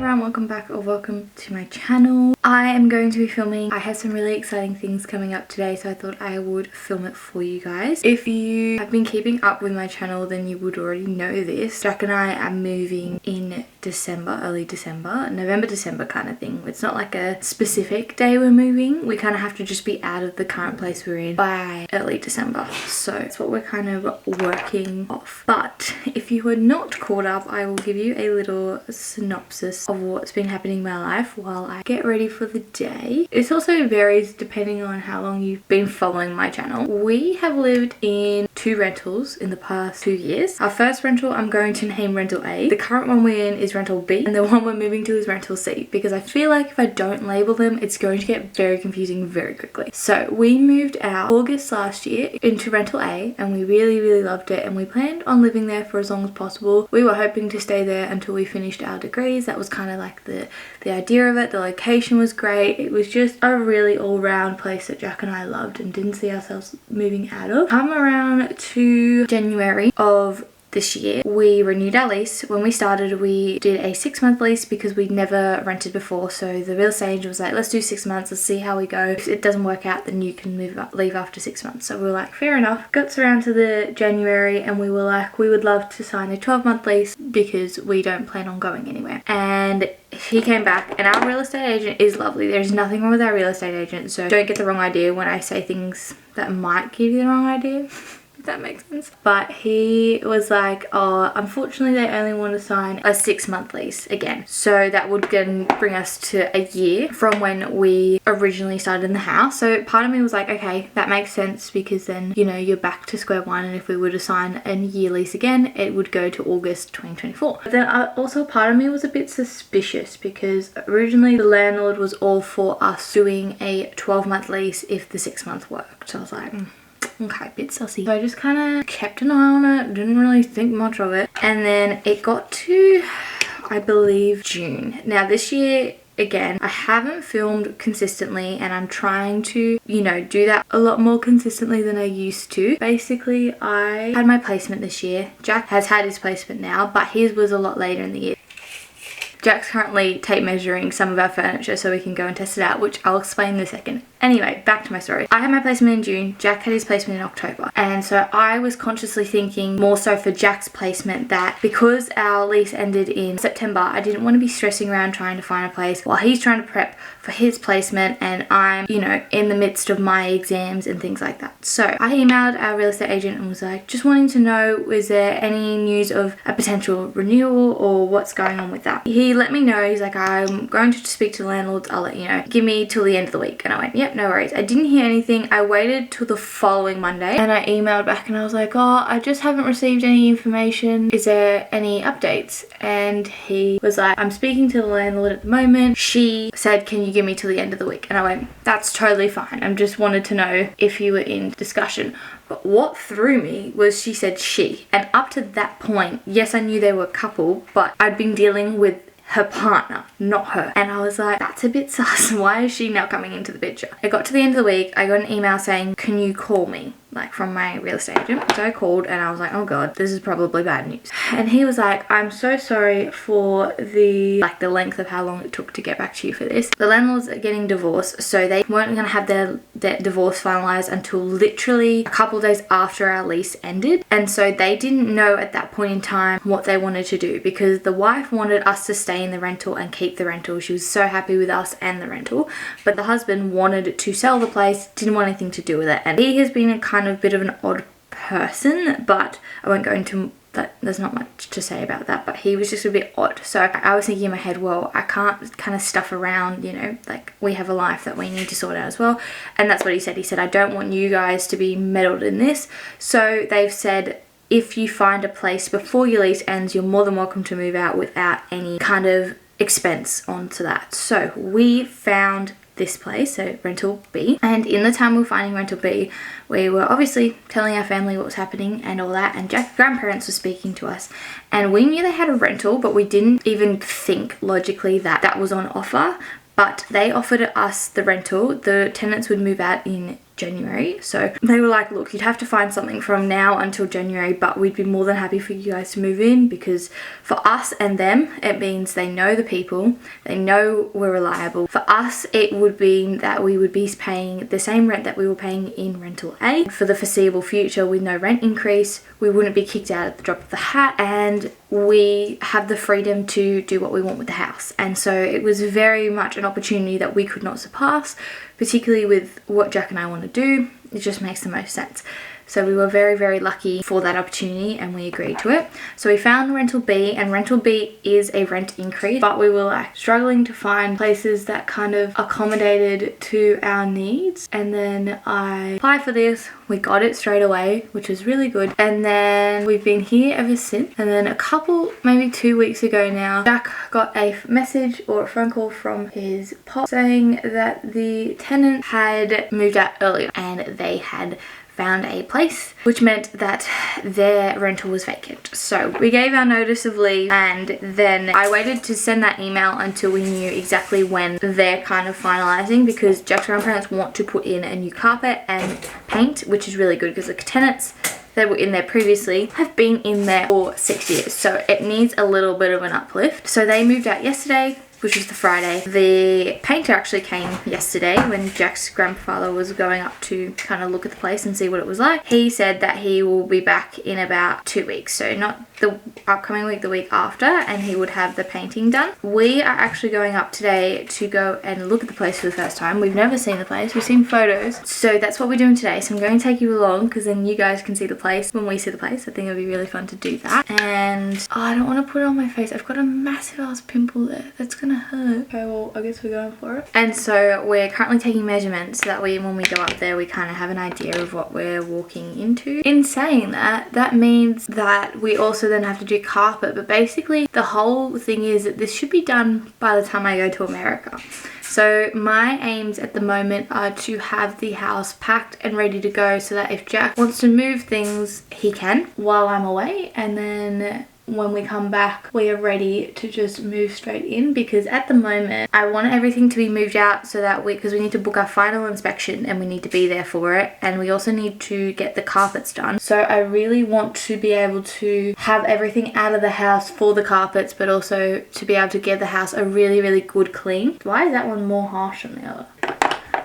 everyone, welcome back or welcome to my channel. I am going to be filming. I have some really exciting things coming up today, so I thought I would film it for you guys. If you have been keeping up with my channel, then you would already know this. Jack and I are moving in December, early December, November, December kind of thing. It's not like a specific day we're moving. We kind of have to just be out of the current place we're in by early December. So that's what we're kind of working off. But if you were not caught up, I will give you a little synopsis of what's been happening in my life while I get ready for the day. It also varies depending on how long you've been following my channel. We have lived in 2 rentals in the past 2 years. Our first rental I'm going to name Rental A. The current one we're in is Rental B, and the one we're moving to is Rental C, because I feel like if I don't label them, it's going to get very confusing very quickly. So we moved out August last year into Rental A, and we really loved it, and we planned on living there for as long as possible. We were hoping to stay there until we finished our degrees. That was kind of like the idea of it. The location was great. It was just a really all-round place that Jack and I loved and didn't see ourselves moving out of. Come around to January of this year, we renewed our lease. When we started, we did a 6-month lease because we'd never rented before, so the real estate agent was like, let's do 6 months, let's see how we go. If it doesn't work out, then you can leave after 6 months. So we were like, fair enough. Got around to the January and we were like, we would love to sign a 12-month lease because we don't plan on going anywhere. And he came back, and our real estate agent is lovely. There's nothing wrong with our real estate agent, so don't get the wrong idea when I say things that might give you the wrong idea. If that makes sense. But he was like, oh, unfortunately they only want to sign a 6-month lease again. So that would then bring us to a year from when we originally started in the house. So part of me was like, okay, that makes sense, because then, you know, you're back to square one, and if we were to sign a year lease again, it would go to August 2024. But then also part of me was a bit suspicious, because originally the landlord was all for us doing a 12-month lease if the 6-month worked. So I was like, okay, a bit sussy. So I just kind of kept an eye on it, didn't really think much of it. And then it got to, I believe, June. Now this year, again, I haven't filmed consistently, and I'm trying to, you know, do that a lot more consistently than I used to. Basically, I had my placement this year. Jack has had his placement now, but his was a lot later in the year. Jack's currently tape measuring some of our furniture so we can go and test it out, which I'll explain in a second. Anyway, back to my story. I had my placement in June, Jack had his placement in October. And so I was consciously thinking, more so for Jack's placement, that because our lease ended in September, I didn't want to be stressing around trying to find a place while he's trying to prep for his placement and I'm, you know, in the midst of my exams and things like that. So I emailed our real estate agent and was like, just wanting to know, is there any news of a potential renewal or what's going on with that? He let me know. He's like, I'm going to speak to the landlords, I'll let you know. Give me till the end of the week. And I went, yep, no worries. I didn't hear anything. I waited till the following Monday and I emailed back and I was like, oh, I just haven't received any information. Is there any updates? And he was like, I'm speaking to the landlord at the moment. She said, can you give me till the end of the week? And I went, that's totally fine. I just wanted to know if you were in discussion. But what threw me was she said she. And up to that point, yes, I knew they were a couple, but I'd been dealing with her partner, not her. And I was like, that's a bit sus. Why is she now coming into the picture? I got to the end of the week, I got an email saying, can you call me? Like from my real estate agent. So I called and I was like, oh god, this is probably bad news. And he was like, I'm so sorry for the length of how long it took to get back to you for this. The landlords are getting divorced, so they weren't going to have their divorce finalized until literally a couple days after our lease ended. And so they didn't know at that point in time what they wanted to do, because the wife wanted us to stay in the rental and keep the rental. She was so happy with us and the rental, but the husband wanted to sell the place, didn't want anything to do with it. And he has been a kind of bit of an odd person, but I won't go into that. There's not much to say about that, but he was just a bit odd. So I was thinking in my head, well, I can't kind of stuff around, you know, like we have a life that we need to sort out as well. And that's what he said. He said, I don't want you guys to be meddled in this. So they've said, if you find a place before your lease ends, you're more than welcome to move out without any kind of expense onto that. So we found this place, so Rental B, and in the time we were finding Rental B, we were obviously telling our family what was happening and all that, and Jack's grandparents were speaking to us, and we knew they had a rental, but we didn't even think logically that that was on offer. But they offered us the rental. The tenants would move out in January. So they were like, look, you'd have to find something from now until January, but we'd be more than happy for you guys to move in, because for us and them, it means they know the people, they know we're reliable. For us, it would mean that we would be paying the same rent that we were paying in rental A for the foreseeable future with no rent increase. We wouldn't be kicked out at the drop of the hat, and we have the freedom to do what we want with the house. And so it was very much an opportunity that we could not surpass, particularly with what Jack and I want to do. It just makes the most sense. So we were very, very lucky for that opportunity, and we agreed to it. So we found rental B, and rental B is a rent increase, but we were like struggling to find places that kind of accommodated to our needs. And then I applied for this. We got it straight away, which was really good. And then we've been here ever since. And then a couple, maybe 2 weeks ago now, Jack got a message or a phone call from his pop saying that the tenant had moved out earlier and they had found a place, which meant that their rental was vacant. So we gave our notice of leave, and then I waited to send that email until we knew exactly when they're kind of finalizing, because Jack's grandparents want to put in a new carpet and paint, which is really good because the tenants that were in there previously have been in there for 6 years, so it needs a little bit of an uplift. So they moved out yesterday, which was the Friday. The painter actually came yesterday when Jack's grandfather was going up to kind of look at the place and see what it was like. He said that he will be back in about 2 weeks, so not the upcoming week, the week after, and he would have the painting done. We are actually going up today to go and look at the place for the first time. We've never seen the place, we've seen photos, so that's what we're doing today. So I'm going to take you along, because then you guys can see the place when we see the place. I think it'll be really fun to do that. And I don't want to put it on my face. I've got a massive ass pimple there that's gonna hurt. Okay, well, I guess we're going for it. And so we're currently taking measurements so that when we go up there, we kind of have an idea of what we're walking into. In saying that, that means that we also then have to do carpet, but basically the whole thing is that this should be done by the time I go to America. So my aims at the moment are to have the house packed and ready to go, so that if Jack wants to move things, he can while I'm away, and then when we come back, we are ready to just move straight in, because at the moment I want everything to be moved out so that because we need to book our final inspection and we need to be there for it, and we also need to get the carpets done. So I really want to be able to have everything out of the house for the carpets, but also to be able to give the house a really, really good clean. Why is that one more harsh than the other?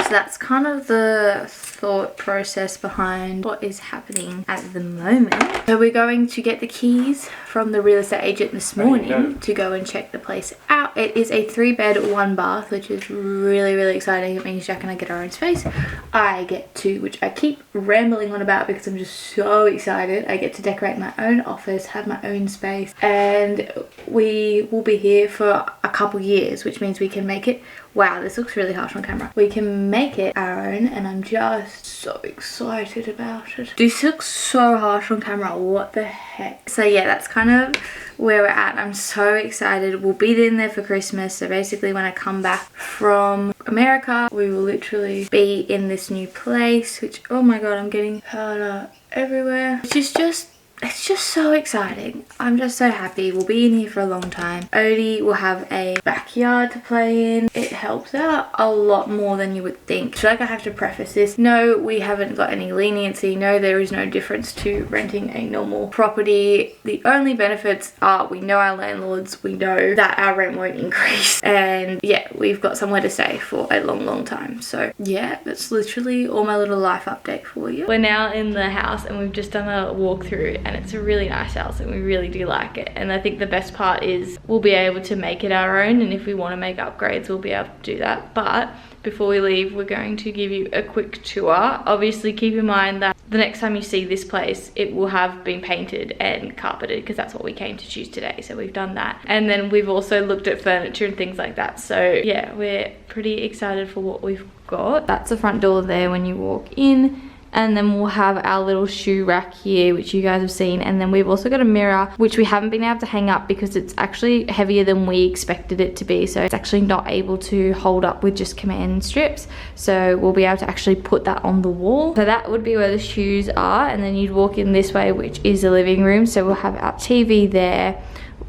So that's kind of the thought process behind what is happening at the moment. So we're going to get the keys from the real estate agent this morning to go and check the place out. It is a 3-bed, 1 bath, which is really, really exciting. It means Jack and I get our own space. I get to, which I keep rambling on about because I'm just so excited, I get to decorate my own office, have my own space, and we will be here for a couple years, which means we can make it, wow, this looks really harsh on camera, we can make it our own, and I'm just so excited about it. This looks so harsh on camera, what the heck. So yeah, that's kind of where we're at. I'm so excited. We'll be in there for Christmas, so basically when I come back from America, we will literally be in this new place, which, oh my god, I'm getting powder everywhere, which is just, it's just so exciting. I'm just so happy. We'll be in here for a long time. Odie will have a backyard to play in. It helps out a lot more than you would think. So like, I have to preface this. No, we haven't got any leniency. No, there is no difference to renting a normal property. The only benefits are we know our landlords. We know that our rent won't increase. And yeah, we've got somewhere to stay for a long, long time. So yeah, that's literally all my little life update for you. We're now in the house and we've just done a walkthrough, and it's a really nice house and we really do like it. And I think the best part is we'll be able to make it our own, and if we want to make upgrades, we'll be able to do that. But before we leave, we're going to give you a quick tour. Obviously keep in mind that the next time you see this place, it will have been painted and carpeted, because that's what we came to choose today. So we've done that, and then we've also looked at furniture and things like that. So yeah, we're pretty excited for what we've got. That's the front door there when you walk in. And then we'll have our little shoe rack here, which you guys have seen. And then we've also got a mirror, which we haven't been able to hang up because it's actually heavier than we expected it to be. So it's actually not able to hold up with just command strips. So we'll be able to actually put that on the wall. So that would be where the shoes are. And then you'd walk in this way, which is the living room. So we'll have our TV there.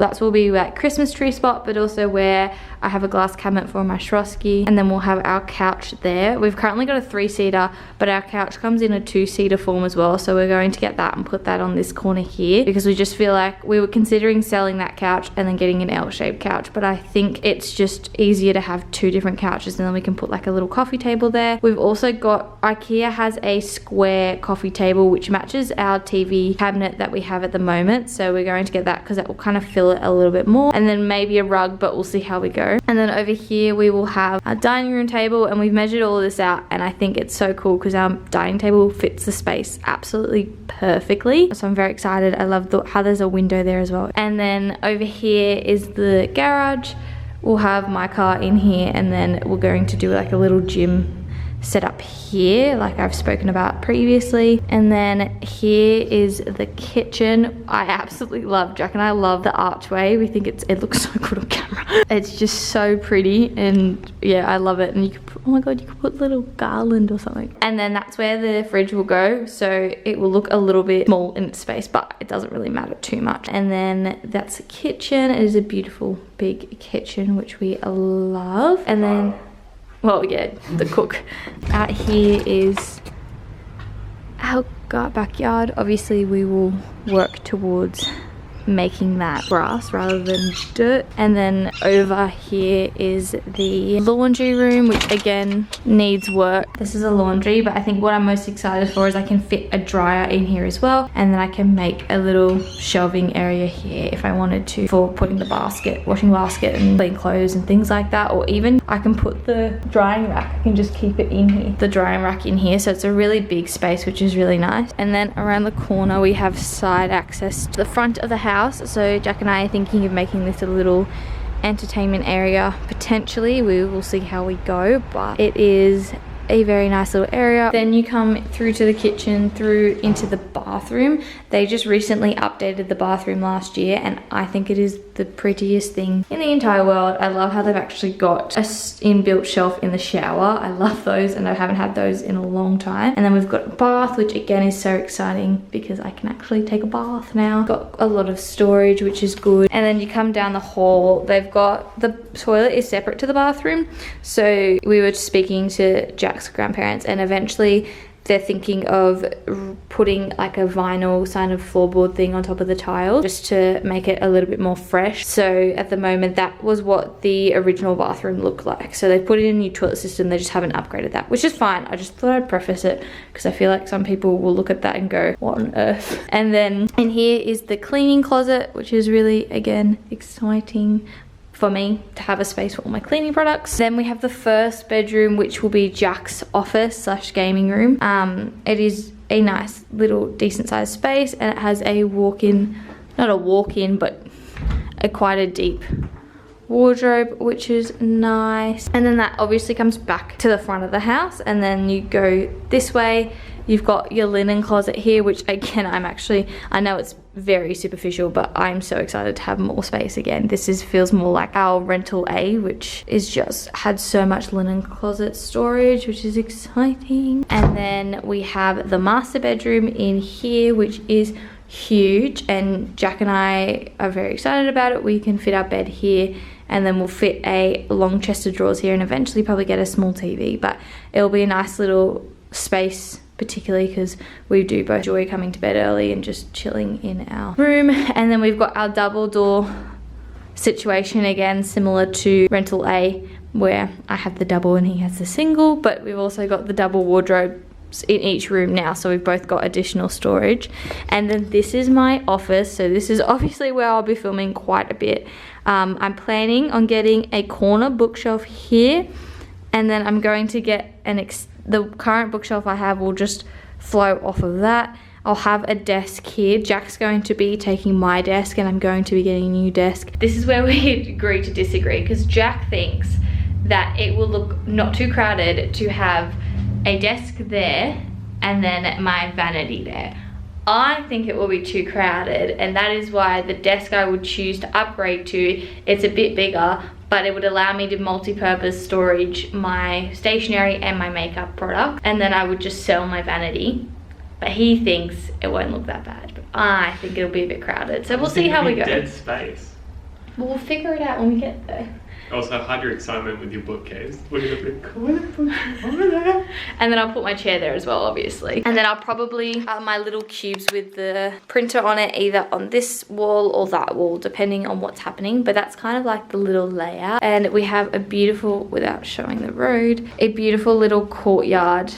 That's will be like Christmas tree spot, but also where I have a glass cabinet for my Swarovski, and then we'll have our couch there. We've currently got a 3-seater, but our couch comes in a 2-seater form as well, so we're going to get that and put that on this corner here, because we just feel like we were considering selling that couch and then getting an L-shaped couch, but I think it's just easier to have 2 different couches, and then we can put like a little coffee table there. We've also got, IKEA has a square coffee table which matches our TV cabinet that we have at the moment, so we're going to get that because that will kind of fill it a little bit more, and then maybe a rug, but we'll see how we go. And then over here we will have our dining room table, and we've measured all of this out, and I think it's so cool because our dining table fits the space absolutely perfectly, so I'm very excited. I love how there's a window there as well. And then over here is the garage. We'll have my car in here, and then we're going to do like a little gym set up here like I've spoken about previously. And then here is the kitchen. I absolutely love, Jack and I love the archway. We think it looks so good on camera. It's just so pretty, and yeah, I love it. And you could put, oh my god, you could put little garland or something. And then that's where the fridge will go, so it will look a little bit small in its space, but it doesn't really matter too much. And then that's the kitchen. It is a beautiful big kitchen which we love. And then, well, yeah, the cook. Out here is our backyard. Obviously we will work towards making that grass rather than dirt. And then over here is the laundry room, which again needs work. This is a laundry, but I think what I'm most excited for is I can fit a dryer in here as well, and then I can make a little shelving area here if I wanted to, for putting the basket, washing basket and clean clothes and things like that. Or even I can put the drying rack, I can just keep it in here, the drying rack in here, so it's a really big space, which is really nice. And then around the corner we have side access to the front of the house. So Jack and I are thinking of making this a little entertainment area. Potentially, we will see how we go, but it is a very nice little area. Then you come through to the kitchen, through into the bathroom. They just recently updated the bathroom last year, and I think it is the prettiest thing in the entire world. I love how they've actually got a inbuilt shelf in the shower. I love those, and I haven't had those in a long time. And then we've got a bath, which again is so exciting because I can actually take a bath now. Got a lot of storage, which is good. And then you come down the hall. They've got, the toilet is separate to the bathroom. So we were speaking to Jack's grandparents, and eventually they're thinking of putting like a vinyl kind of floorboard thing on top of the tile just to make it a little bit more fresh. So at the moment that was what the original bathroom looked like. So they put in a new toilet system, they just haven't upgraded that, which is fine. I just thought I'd preface it because I feel like some people will look at that and go, what on earth? And then in here is the cleaning closet, which is really, again, exciting for me to have a space for all my cleaning products. Then we have the first bedroom, which will be Jack's office slash gaming room. It is a nice little decent sized space, and it has a walk-in, not a walk-in, but quite a deep wardrobe, which is nice. And then that obviously comes back to the front of the house, and then you go this way, you've got your linen closet here, which again, I know it's very superficial, but I'm so excited to have more space again. This feels more like our rental A, which is just had so much linen closet storage, which is exciting. And then we have the master bedroom in here, which is huge, and Jack and I are very excited about it. We can fit our bed here, and then we'll fit a long chest of drawers here, and eventually probably get a small TV, but it'll be a nice little space, particularly because we do both enjoy coming to bed early and just chilling in our room. And then we've got our double door situation, again similar to rental A, where I have the double and he has the single, but we've also got the double wardrobe in each room now, so we've both got additional storage. And then this is my office, so this is obviously where I'll be filming quite a bit. I'm planning on getting a corner bookshelf here, and then I'm going to get the current bookshelf I have will just flow off of that. I'll have a desk here. Jack's going to be taking my desk, and I'm going to be getting a new desk. This is where we agree to disagree, because Jack thinks that it will look not too crowded to have a desk there and then my vanity there. I think it will be too crowded, and that is why the desk I would choose to upgrade to, it's a bit bigger, but it would allow me to multi-purpose storage my stationery and my makeup product, and then I would just sell my vanity. But he thinks it won't look that bad, but I think it'll be a bit crowded, so we'll see how we go. Dead space. We'll figure it out when we get there. Also, hide your excitement with your bookcase. Look at the big comic book over there. And then I'll put my chair there as well, obviously. And then I'll probably have my little cubes with the printer on it, either on this wall or that wall, depending on what's happening. But that's kind of like the little layout. And we have a beautiful, without showing the road, a beautiful little courtyard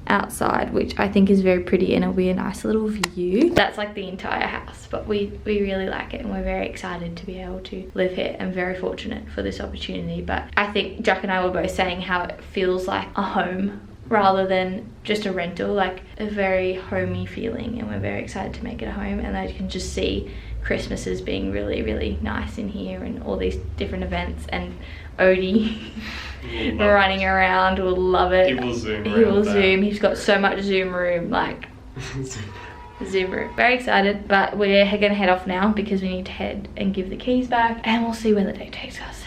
outside, which I think is very pretty, and it'll be a nice little view. That's like the entire house, but we really like it, and we're very excited to be able to live here, and very fortunate for this opportunity. But I think Jack and I were both saying how it feels like a home rather than just a rental, like a very homey feeling, and we're very excited to make it a home. And I can just see Christmases being really nice in here, and all these different events, and Odie running around will love it. He will zoom. He will zoom. He's got so much zoom room, like zoom room. Very excited, but we're gonna head off now because we need to head and give the keys back, and we'll see where the day takes us.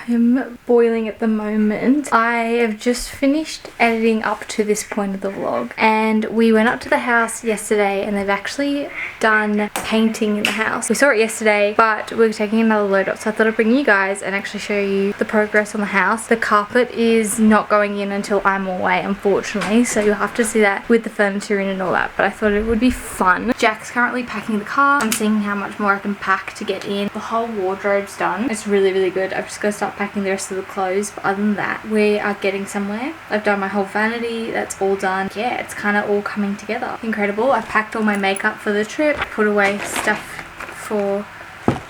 I'm boiling at the moment. I have just finished editing up to this point of the vlog, and we went up to the house yesterday, and they've actually done painting in the house. We saw it yesterday, but we're taking another load up, so I thought I'd bring you guys and actually show you the progress on the house. The carpet is not going in until I'm away, unfortunately, so you'll have to see that with the furniture in and all that, but I thought it would be fun. Jack's currently packing the car. I'm seeing how much more I can pack to get in. The whole wardrobe's done. It's really good. I've just got to start packing the rest of the clothes, but other than that, we are getting somewhere. I've done my whole vanity. That's all done. Yeah, it's kind of all coming together. Incredible. I packed all my makeup for the trip, put away stuff for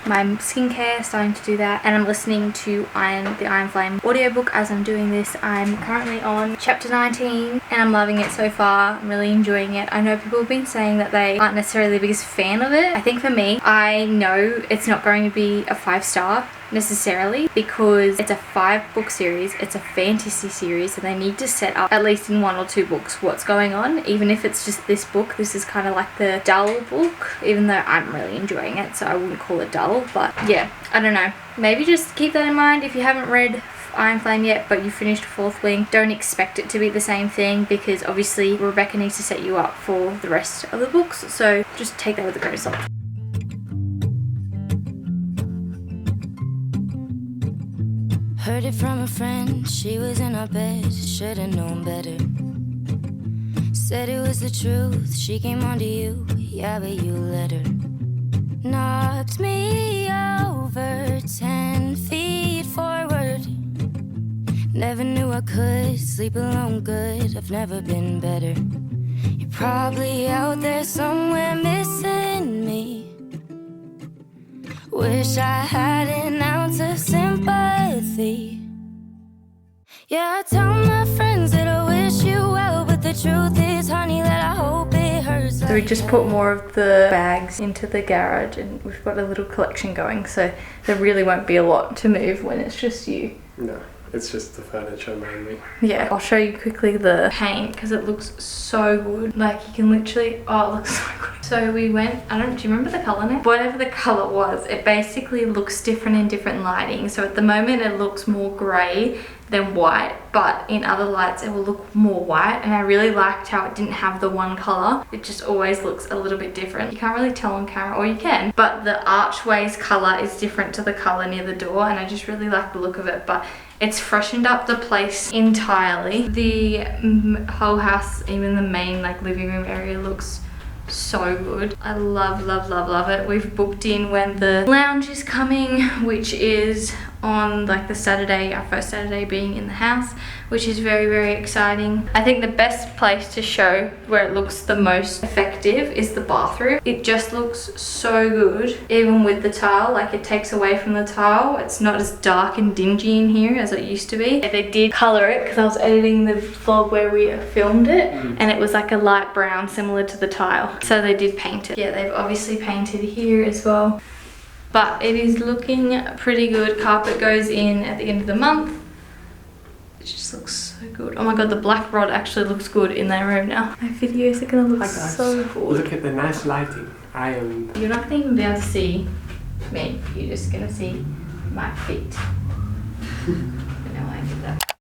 my skincare, starting to do that, and I'm listening to the Iron Flame audiobook as I'm doing this. I'm currently on chapter 19 and I'm loving it so far. I'm really enjoying it. I know people have been saying that they aren't necessarily the biggest fan of it. I think for me, I know it's not going to be a 5-star necessarily, because it's a 5-book series, it's a fantasy series, and they need to set up at least in 1 or 2 books what's going on. Even if it's just this book, this is kind of like the dull book, even though I'm really enjoying it, so I wouldn't call it dull. But yeah, I don't know, maybe just keep that in mind if you haven't read Iron Flame yet, but you finished Fourth Wing. Don't expect it to be the same thing, because obviously Rebecca needs to set you up for the rest of the books, so just take that with a grain of salt. Heard it from a friend, she was in our bed, should've known better. Said it was the truth, she came onto you, yeah, but you let her. Knocked me over 10 feet forward. Never knew I could sleep alone good, I've never been better. You're probably out there somewhere missing me. Wish I had an ounce of sympathy. Yeah, I tell my friends that I wish you well, but the truth is, honey, that I hope it hurts. So we just put more of the bags into the garage, and we've got a little collection going, so there really won't be a lot to move when it's just you. No, it's just the furniture mainly. Yeah, I'll show you quickly the paint because it looks so good. Like, you can literally, oh, it looks so good. So we went, do you remember the color name? Whatever the color was, it basically looks different in different lighting. So at the moment it looks more gray than white, but in other lights it will look more white, and I really liked how it didn't have the one color. It just always looks a little bit different. You can't really tell on camera, or you can, but the archway's color is different to the color near the door, and I just really like the look of it. But it's freshened up the place entirely. The whole house, even the main like living room area, looks so good. I love it. We've booked in when the lounge is coming, which is on like the Saturday, our first Saturday being in the house, which is very exciting. I think the best place to show where it looks the most effective is the bathroom. It just looks so good, even with the tile. Like, it takes away from the tile. It's not as dark and dingy in here as it used to be. They did color it because I was editing the vlog where we filmed it, and it was like a light brown similar to the tile, so they did paint it. Yeah, they've obviously painted here as well, but it is looking pretty good. Carpet goes in at the end of the month. It just looks so good. Oh my god, the black rod actually looks good in their room now. My videos are gonna look so good. Look at the nice lighting. You're not gonna even be able to see me. You're just gonna see my feet. I know I did that.